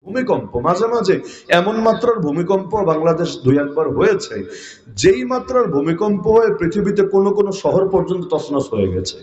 ভূমিকম্প মাঝে মাঝে এমন মাত্রার ভূমিকম্প বাংলাদেশ দুই একবার হয়েছে, যেই মাত্রার ভূমিকম্প হয়ে পৃথিবীতে কোনো কোনো শহর পর্যন্ত তছনছ হয়ে গেছে।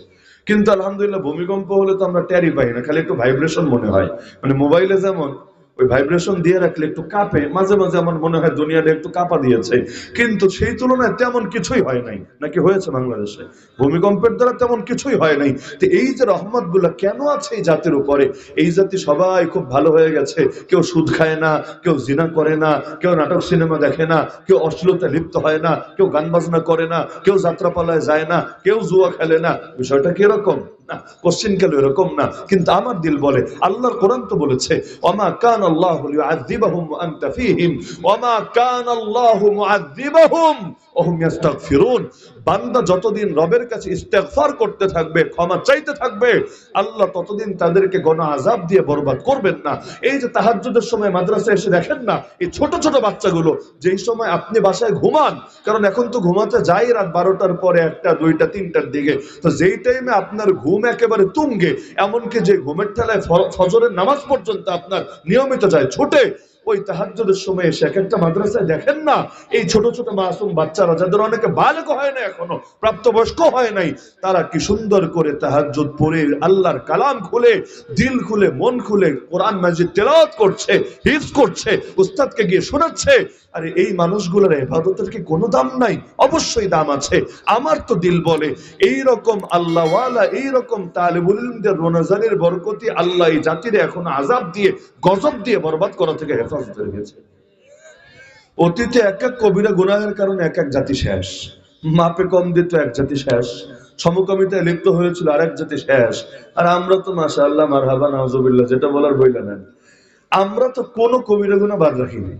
কিন্তু আলহামদুলিল্লাহ ভূমিকম্প হলে তো আমরা টেরই পাই না, খালি একটু ভাইব্রেশন মনে হয়। মানে মোবাইলে যেমন ওই ভাইব্রেশন দিয়ে রাখলে একটু কাঁপে, মাঝে মাঝে আমার মনে হয় দুনিয়াটা একটু কাঁপা দিয়েছে, কিন্তু সেই তুলনায় তেমন কিছুই হয় নাই। নাকি হয়েছে বাংলাদেশে ভূমিকম্পের দ্বারা তেমন কিছুই হয় নাই। তো এই যে রহমত গুলা কেন আছে এই জাতির উপরে, এই জাতি সবাই খুব ভালো হয়ে গেছে। কেউ সুদ খায় না, কেউ জিনা করে না, কেউ নাটক সিনেমা দেখে না, কেউ অশ্লীলতায় লিপ্ত হয় না, কেউ গান বাজনা করে না, কেউ যাত্রাপালায় যায় না, কেউ জুয়া খেলে না। বিষয়টা কি এরকম না? কোশ্চেন কেন এরকম না, কিন্তু আমার দিল বলে, আল্লাহর কোরআন তো বলেছে, ওমা কান আল্লাহু লিউআযিবাহুম ওয়া আনতা ফীহিম ওমা কান আল্লাহু মুআযিবাহুম ওয়া হুম ইস্তাগফিরুন। বান্দা যতদিন রবের কাছে ইস্তেগফার করতে থাকবে, ক্ষমা চাইতে থাকবে, আল্লাহ ততদিন তাদেরকে গণ আযাব দিয়ে বরবাদ করবেন না। এই যে তাহাজ্জুদের সময় মাদ্রাসায় এসে দেখেন না এই ছোট ছোট বাচ্চাগুলো, যেই সময় আপনি বাসায় ঘুমান, কারণ এখন তো ঘুমাতে যাই রাত 12টার পরে, 1টা 2টা 3টার দিকে, তো যেই টাইমে আপনার ঘুম একেবারে তুঙ্গে, এমনকি যে ঘুমের ঠেলায় ফজরের নামাজ পর্যন্ত আপনার নিয়মিত যায় ছুটে, ওই তাহাজ্জুদের সময় এসে এক একটা মাদ্রাসায় দেখেন না এই ছোট ছোট মাসুম বাচ্চারা, যাদের অনেকে বালেগ হয় না, এখনো প্রাপ্তবয়স্ক হয় নাই, তারা কি সুন্দর করে তাহাজ্জুদ পড়ে আল্লাহর কালাম খুলে, দিল খুলে, মন খুলে কোরআন মাজিদ তেলাওয়াত করছে, হিফজ করছে, উস্তাদকে গিয়ে শোনাচ্ছে। আরে এই মানুষগুলোর ইবাদতের কি কোনো দাম নাই? অবশ্যই দাম আছে। আমার তো দিল বলে এই রকম আল্লাহওয়ালা, এই রকম তালিবুল ইলমদের রোনাজানের বরকতি আল্লাহ এই জাতিরে এখন আযাব দিয়ে, গজব দিয়ে বরবাদ করা থেকে হেফাজত রেখেছে। অতীতে এক এক কবিরা গুনাহের কারণে এক এক জাতি শেষ, মাপে কম দিত এক জাতি শেষ, সমকামিতায় লিপ্ত হয়েছিল আরেক জাতি শেষ। আর আমরা তো মাশাআল্লাহ মারহাবা নাউজুবিল্লাহ, যেটা বলার বইলা নেন, আমরা তো কোনো কবিরা গুনাহ বাদ রাখিনি।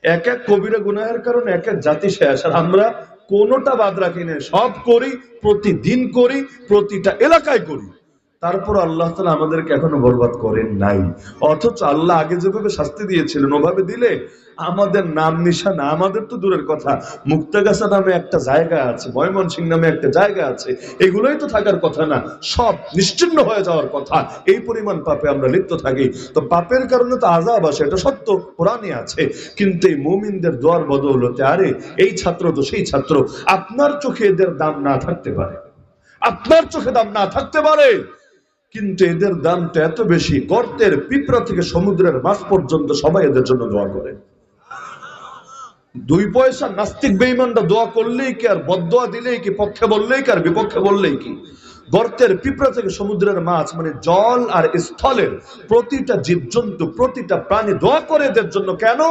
এক এক কবিরা গুনাহের কারণে এক এক জাতি শেষ, আর আমরা কোনোটা বাদ রাখি না, সব করি, প্রতিদিন করি, প্রতিটা এলাকায় করি। তারপর আল্লাহ তাআলা আমাদেরকে এখনো বরবাদ করেন নাই। অথচ আল্লাহ আগে যেভাবে শাস্তি দিয়েছিলেন ওভাবে দিলে আমাদের নাম নিশানা, আমাদের তো দূরের কথা, মুক্তাগাছা নামে একটা জায়গা আছে, ময়মনসিংহ নামে একটা জায়গা আছে, এগুলোই তো থাকার কথা না, সব নিশ্চিন্ন হয়ে যাওয়ার কথা। এই পরিমাণ পাপে আমরা লিপ্ত থাকি। তো পাপের কারণে তো আযাব আসে, এটা সত্য, কোরআনে আছে। কিন্তু এই মুমিনদের দোয়ার বদৌলতে, আরে এই ছাত্র তো সেই ছাত্র, আপনার চোখে এদের দাম না থাকতে পারে, আপনার চোখে দাম না থাকতে পারে, কিন্তু এদের দামটা এত বেশি, গর্তের পিঁপড়া থেকে সমুদ্রের মাছ পর্যন্ত সবাই এদের জন্য দোয়া করে। 2 পয়সা নাস্তিক বেঈমানরা দোয়া করলেই কি, আর বদদোয়া দিলেই কি, পক্ষে বললেই কি আর বিপক্ষে বললেই কি, গর্তের পিঁপড়া থেকে সমুদ্রের মাছ, মানে জল আর স্থলের প্রতিটা জীবজন্তু, প্রতিটা প্রাণী দোয়া করে এদের জন্য। কেন?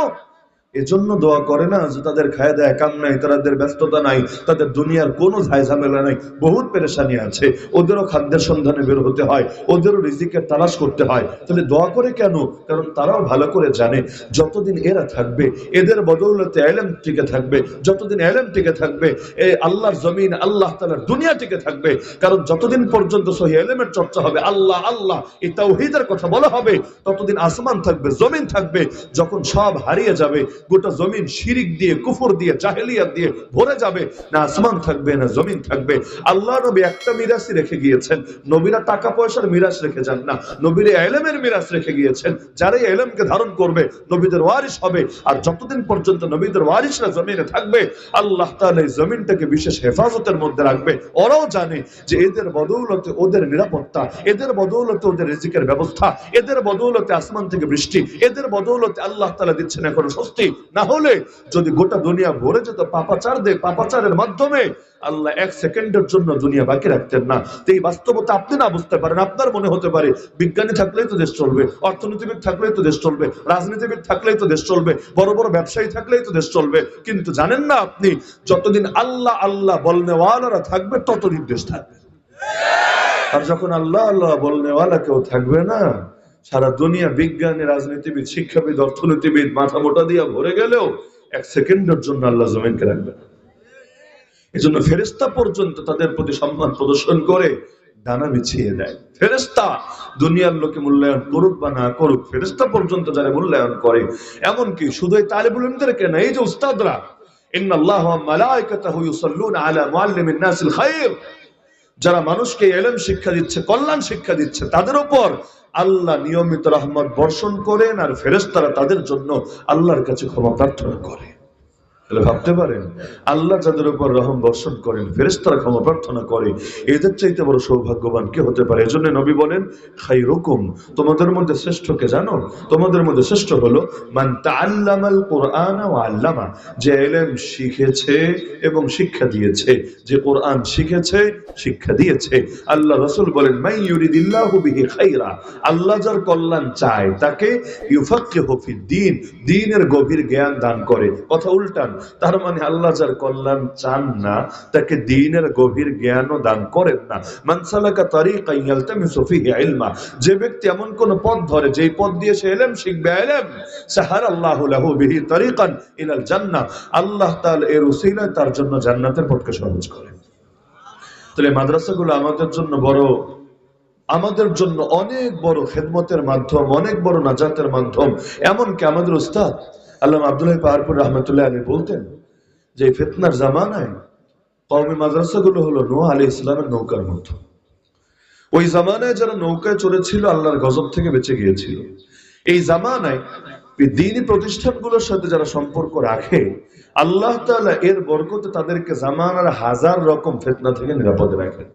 এজন্য দোয়া করে না যে তাদের খায় দেয় কাম নাই, তাদের ব্যস্ততা নাই, তাদের দুনিয়ার কোনো ঝামেলা নাই, বহুত পেরেশানি আছে, ওদেরও খাদ্যের সন্ধানে বের হতে হয়, ওদেরও রিজিকের তালাশ করতে হয়। তাহলে দোয়া করে কেন? কারণ তারাও ভালো করে জানে যতদিন এরা থাকবে, এদের বদৌলতে ইলম টিকে থাকবে, যতদিন ইলম টিকে থাকবে এই আল্লাহর জমিন, আল্লাহ তাআলার দুনিয়া টিকে থাকবে। কারণ যতদিন পর্যন্ত সহি ইলমের চর্চা হবে, আল্লাহ আল্লাহ এই তাওহীদের কথা বলা হবে, ততদিন আসমান থাকবে, জমিন থাকবে। যখন সব হারিয়ে যাবে, গোটা জমিন শিরিক দিয়ে, কুফর দিয়ে, জাহেলিয়াত দিয়ে ভরে যাবে, না আসমান থাকবে না জমিন থাকবে। আল্লাহ নবী একটা মিরাসই রেখে গিয়েছেন, নবীরা টাকা পয়সার মিরাস রেখে যান না, নবীরা ইলমের মিরাস রেখে গিয়েছেন। যারা এই ইলমকে ধারণ করবে নবীদের ওয়ারিস হবে। আর যতদিন পর্যন্ত নবীদের ওয়ারিসরা জমিনে থাকবে, আল্লাহ তাআলা এই জমিনটাকে বিশেষ হেফাজতের মধ্যে রাখবে। ওরাও জানে যে এদের বদৌলতে ওদের নিরাপত্তা, এদের বদৌলতে ওদের রিজিকের ব্যবস্থা, এদের বদৌলতে আসমান থেকে বৃষ্টি, এদের বদৌলতে আল্লাহ তাআলা দিচ্ছেন এখন স্বস্তি। না হলে যদি গোটা দুনিয়া ভরে যেত পাপাচারদের, পাপাচারের মাধ্যমে আল্লাহ এক সেকেন্ডের জন্য দুনিয়া বাকি রাখতেন না। তো এই বাস্তবতা আপনি না বুঝতে পারেন, আপনার মনে হতে পারে বিজ্ঞানী থাকলেই তো দেশ চলবে, অর্থনীতিবিদ থাকলেই তো দেশ চলবে, রাজনীতিবিদ থাকলেই তো দেশ চলবে, বড় বড় ব্যবসায়ী থাকলেই তো দেশ চলবে। কিন্তু জানেন না আপনি, যতদিন আল্লাহ আল্লাহ বলনেওয়ালারা থাকবে ততদিন দেশ থাকবে। আর যখন আল্লাহ আল্লাহ বলনেওয়ালা কেউ থাকবে না, সারা দুনিয়া বিজ্ঞানী, রাজনীতিবিদ, শিক্ষাবিদ, অর্থনীতিবিদ মাথা মোটা দিয়া ভরে গেলেও এক সেকেন্ডের জন্য আল্লাহ জমিনকে রাখবে না। এই জন্য ফেরেশতা পর্যন্ত তাদের প্রতি সম্মান প্রদর্শন করে ডানা বিছিয়ে দেয়। ফেরেশতা দুনিয়ার লোকে মূল্যায়ন করুক বা না করুক, ফেরেশতা পর্যন্ত যারা মূল্যায়ন করে। এমনকি শুধু এই তালিবুল ইলমদেরকে না, এই যে উস্তাদরা, ইন্নাল্লাহ ওয়া মালায়েকাতাহু ইউসাল্লুনা আলা মুআল্লিমিন নাসিল খায়র, যারা মানুষকে ইলম শিক্ষা দিচ্ছে, কল্যাণ শিক্ষা দিচ্ছে, তাদের উপর আল্লাহ নিয়মিত রহমত বর্ষণ করেন আর ফেরেশতারা তাদের জন্য আল্লাহর কাছে ক্ষমা প্রার্থনা করে। তাহলে ভাবতে পারেন আল্লাহ যাদের উপর রহম বর্ষণ করেন, ফেরেশতারা ক্ষমা প্রার্থনা করে, এদের চাইতে বড় সৌভাগ্যবান কে হতে পারে? এজন্য নবী বলেন, খায়রুকুম, তোমাদের মধ্যে শ্রেষ্ঠকে জানো? তোমাদের মধ্যে শ্রেষ্ঠ হলো মান তাআল্লামাল কুরআনা ওয়া আল্লামা, যে ইলম শিখেছে এবং শিক্ষা দিয়েছে, যে কোরআন শিখেছে শিক্ষা দিয়েছে। আল্লাহ রাসূল বলেন, মান ইউরিদিল্লাহু বিহি খায়রা, আল্লাহ যার কল্যাণ চায় তাকে ইউফাক্কিহু ফিদ্দীন, দ্বীনের গভীর জ্ঞান দান করে। কথা উল্টান, তার মানে আল্লাহ যার কল্যাণ চান না তাকে দ্বীনের গভীর জ্ঞানও দান করেন না। মান সালাকা তারিকান ইয়ালতামিসু ফিহি ইলমা, যে ব্যক্তি এমন কোন পথ ধরে যেই পথ দিয়ে সে ইলম শিখবে, ইলম সাহারাল্লাহু লাহু বিহি তারিকান ইলাল জান্নাহ, আল্লাহ তাআলা এর উসিলায় তার জন্য জান্নাতের পথকে সহজ করেন। তাহলে মাদ্রাসাগুলো আমাদের জন্য অনেক বড় খেদমতের মাধ্যম, অনেক বড় নাজাতের মাধ্যম। এমনকি আমাদের উস্তাদ আল্লামা আব্দুল্লাহ পাহাড়পুর রহমতুল্লাহ আলাইহি বলতেন যে ফিতনার জামানায় কওমি মাদ্রাসাগুলো হলো নূহ আলাইহিস সালামের নৌকার মতো। ওই জামানায় যারা নৌকায় চড়েছিল আল্লাহর গজব থেকে বেঁচে গিয়েছিল। এই জামানায় দ্বীনি প্রতিষ্ঠানগুলোর সাথে যারা সম্পর্ক রাখে, আল্লাহ তাআলা এর বরকতে তাদেরকে জামানার হাজার রকম ফিতনা থেকে নিরাপদে রাখেন।